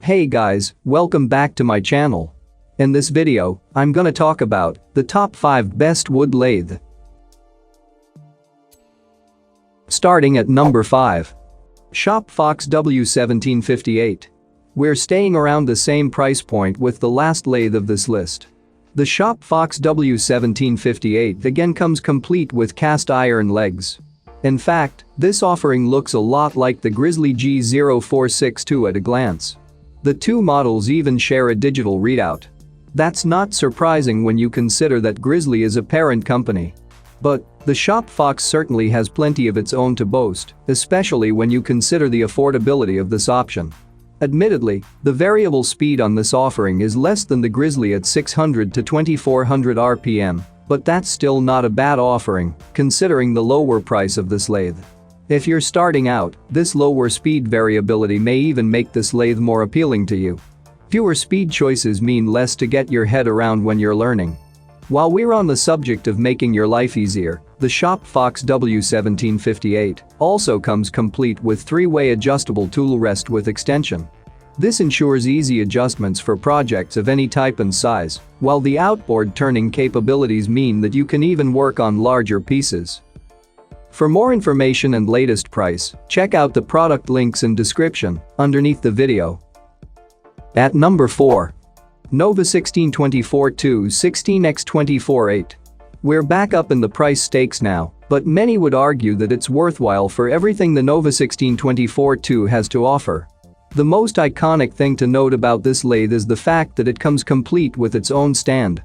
Hey guys, welcome back to my channel. In this video, I'm gonna talk about the top 5 best wood lathe. Starting at number 5. Shopfox W1758. We're staying around the same price point with the last lathe of this list. The Shopfox W1758 again comes complete with cast iron legs. In fact, this offering looks a lot like the Grizzly G0462 at a glance. The two models even share a digital readout. That's not surprising when you consider that Grizzly is a parent company. But the Shopfox certainly has plenty of its own to boast, especially when you consider the affordability of this option. Admittedly, the variable speed on this offering is less than the Grizzly at 600 to 2400 RPM, but that's still not a bad offering, considering the lower price of this lathe. If you're starting out, this lower speed variability may even make this lathe more appealing to you. Fewer speed choices mean less to get your head around when you're learning. While we're on the subject of making your life easier, the Shopfox W1758 also comes complete with 3-way adjustable tool rest with extension. This ensures easy adjustments for projects of any type and size, while the outboard turning capabilities mean that you can even work on larger pieces. For more information and latest price, check out the product links in description underneath the video. At number 4. Nova 1624-2 16x24-8. We're back up in the price stakes now, but many would argue that it's worthwhile for everything the Nova 1624-2 has to offer. The most iconic thing to note about this lathe is the fact that it comes complete with its own stand.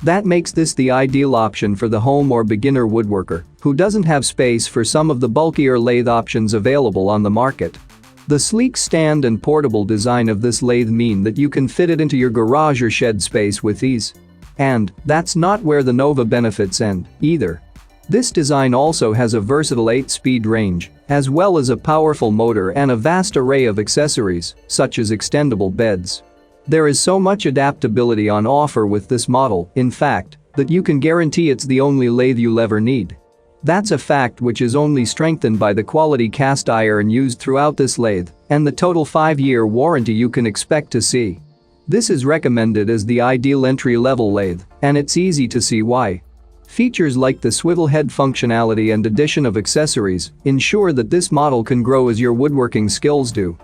That makes this the ideal option for the home or beginner woodworker who doesn't have space for some of the bulkier lathe options available on the market. The sleek stand and portable design of this lathe mean that you can fit it into your garage or shed space with ease. And that's not where the Nova benefits end, either. This design also has a versatile 8-speed range, as well as a powerful motor and a vast array of accessories, such as extendable beds. There is so much adaptability on offer with this model, in fact, that you can guarantee it's the only lathe you'll ever need. That's a fact which is only strengthened by the quality cast iron used throughout this lathe and the total 5-year warranty you can expect to see. This is recommended as the ideal entry-level lathe, and it's easy to see why. Features like the swivel head functionality and addition of accessories ensure that this model can grow as your woodworking skills do.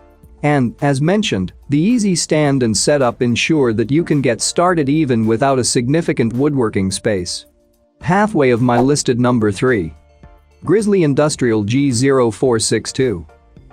And, as mentioned, the easy stand and setup ensure that you can get started even without a significant woodworking space. Halfway of my listed number 3. Grizzly Industrial G0462.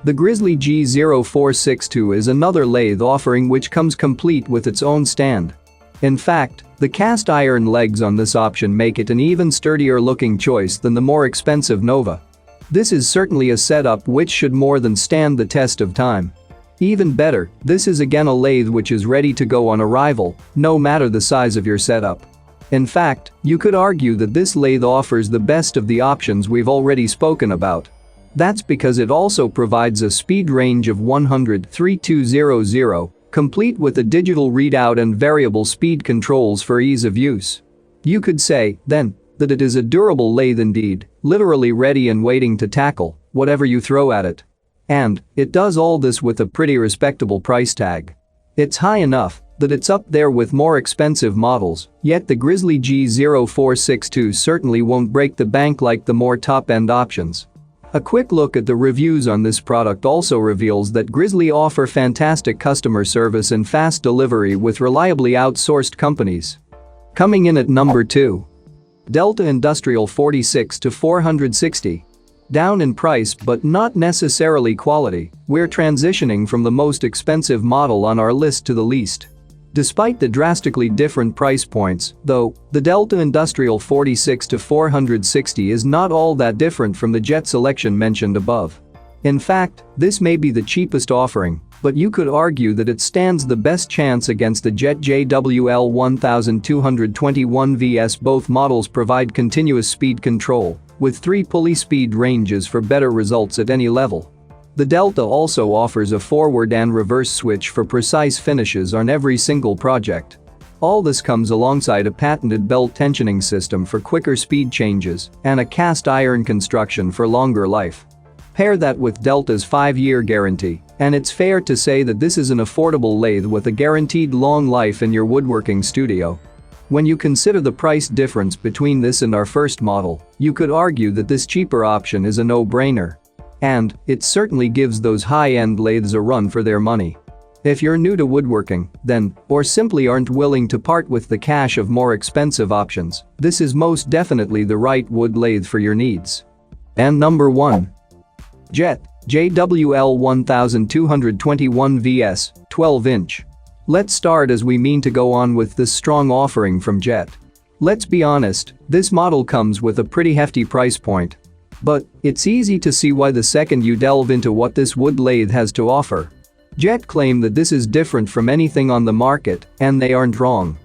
The Grizzly G0462 is another lathe offering which comes complete with its own stand. In fact, the cast iron legs on this option make it an even sturdier looking choice than the more expensive Nova. This is certainly a setup which should more than stand the test of time. Even better, this is again a lathe which is ready to go on arrival, no matter the size of your setup. In fact, you could argue that this lathe offers the best of the options we've already spoken about. That's because it also provides a speed range of 100-3200, complete with a digital readout and variable speed controls for ease of use. You could say, then, that it is a durable lathe indeed, literally ready and waiting to tackle whatever you throw at it. And it does all this with a pretty respectable price tag. It's high enough that it's up there with more expensive models, yet the Grizzly G0462 certainly won't break the bank like the more top-end options. A quick look at the reviews on this product also reveals that Grizzly offer fantastic customer service and fast delivery with reliably outsourced companies. Coming in at number 2. Delta Industrial 46-460. Down in price but not necessarily quality, we're transitioning from the most expensive model on our list to the least. Despite the drastically different price points, though, the Delta Industrial 46-460 is not all that different from the Jet selection mentioned above. In fact, this may be the cheapest offering, but you could argue that it stands the best chance against the Jet JWL1221 Vs. Both models provide continuous speed control, with 3 pulley speed ranges for better results at any level. The Delta also offers a forward and reverse switch for precise finishes on every single project. All this comes alongside a patented belt tensioning system for quicker speed changes and a cast iron construction for longer life. Pair that with Delta's 5-year guarantee, and it's fair to say that this is an affordable lathe with a guaranteed long life in your woodworking studio. When you consider the price difference between this and our first model, you could argue that this cheaper option is a no-brainer. And it certainly gives those high-end lathes a run for their money. If you're new to woodworking, then, or simply aren't willing to part with the cash of more expensive options, this is most definitely the right wood lathe for your needs. And number 1. JET JWL1221 VS 12-inch. Let's start as we mean to go on with this strong offering from JET. Let's be honest, this model comes with a pretty hefty price point. But it's easy to see why the second you delve into what this wood lathe has to offer. JET claim that this is different from anything on the market, and they aren't wrong.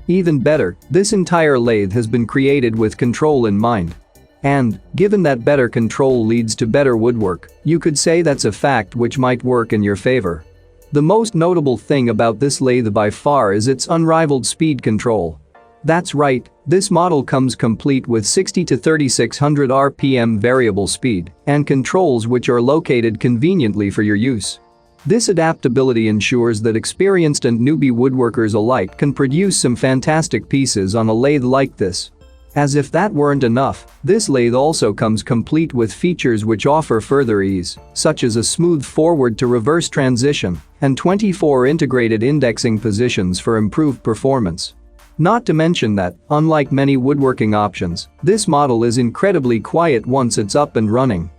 Even better, this entire lathe has been created with control in mind. And, given that better control leads to better woodwork, you could say that's a fact which might work in your favor. The most notable thing about this lathe by far is its unrivaled speed control. That's right, this model comes complete with 60 to 3600 RPM variable speed and controls which are located conveniently for your use. This adaptability ensures that experienced and newbie woodworkers alike can produce some fantastic pieces on a lathe like this. As if that weren't enough, this lathe also comes complete with features which offer further ease, such as a smooth forward-to-reverse transition and 24 integrated indexing positions for improved performance. Not to mention that, unlike many woodworking options, this model is incredibly quiet once it's up and running.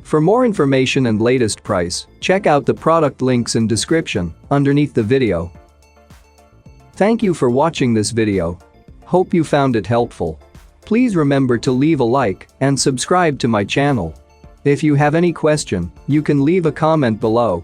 For more information and latest price, check out the product links in description underneath the video. Thank you for watching this video. Hope you found it helpful. Please remember to leave a like and subscribe to my channel. If you have any question, you can leave a comment below.